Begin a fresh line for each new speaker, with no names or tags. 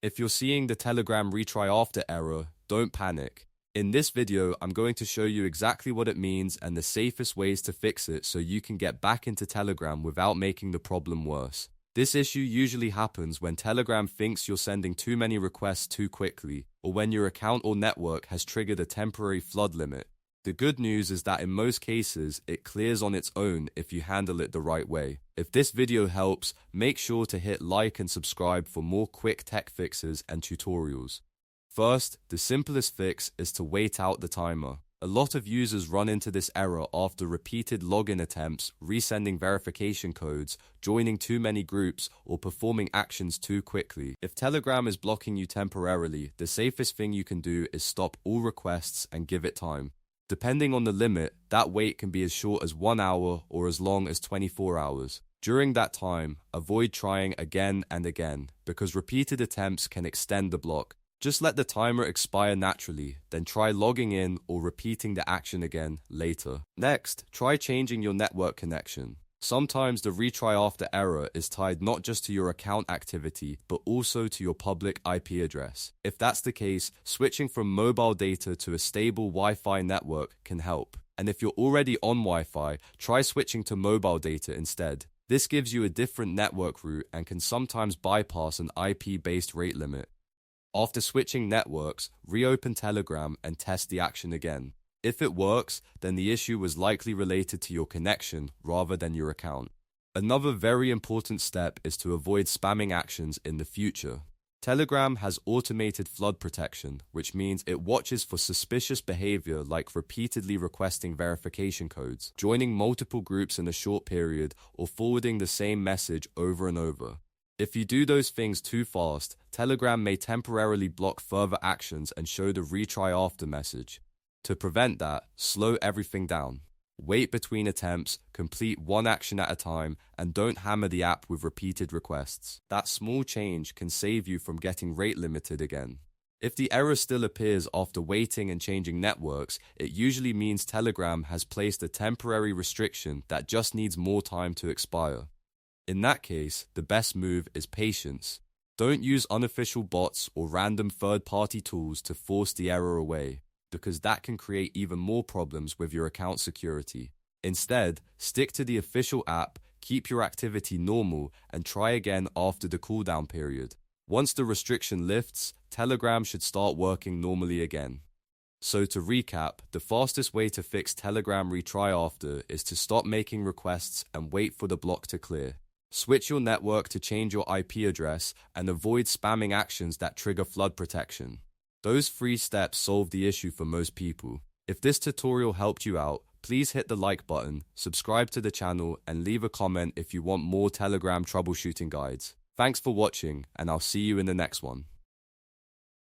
If you're seeing the Telegram retry after error, don't panic. In this video, I'm going to show you exactly what it means and the safest ways to fix it so you can get back into Telegram without making the problem worse. This issue usually happens when Telegram thinks you're sending too many requests too quickly, or when your account or network has triggered a temporary flood limit. The good news is that in most cases, it clears on its own if you handle it the right way. If this video helps, make sure to hit like and subscribe for more quick tech fixes and tutorials. First, the simplest fix is to wait out the timer. A lot of users run into this error after repeated login attempts, resending verification codes, joining too many groups, or performing actions too quickly. If Telegram is blocking you temporarily, the safest thing you can do is stop all requests and give it time. Depending on the limit, that wait can be as short as 1 hour or as long as 24 hours. During that time, avoid trying again and again, because repeated attempts can extend the block. Just let the timer expire naturally, then try logging in or repeating the action again later. Next, try changing your network connection. Sometimes the retry after error is tied not just to your account activity, but also to your public IP address. If that's the case, switching from mobile data to a stable Wi-Fi network can help. And if you're already on Wi-Fi, try switching to mobile data instead. This gives you a different network route and can sometimes bypass an IP-based rate limit. After switching networks, reopen Telegram and test the action again. If it works, then the issue was likely related to your connection rather than your account. Another very important step is to avoid spamming actions in the future. Telegram has automated flood protection, which means it watches for suspicious behavior like repeatedly requesting verification codes, joining multiple groups in a short period, or forwarding the same message over and over. If you do those things too fast, Telegram may temporarily block further actions and show the retry after message. To prevent that, slow everything down. Wait between attempts, complete one action at a time, and don't hammer the app with repeated requests. That small change can save you from getting rate limited again. If the error still appears after waiting and changing networks, it usually means Telegram has placed a temporary restriction that just needs more time to expire. In that case, the best move is patience. Don't use unofficial bots or random third-party tools to force the error away, because that can create even more problems with your account security. Instead, stick to the official app, keep your activity normal, and try again after the cooldown period. Once the restriction lifts, Telegram should start working normally again. So to recap, the fastest way to fix Telegram retry after is to stop making requests and wait for the block to clear. Switch your network to change your IP address and avoid spamming actions that trigger flood protection. Those 3 steps solve the issue for most people. If this tutorial helped you out, please hit the like button, subscribe to the channel, and leave a comment if you want more Telegram troubleshooting guides. Thanks for watching, and I'll see you in the next one.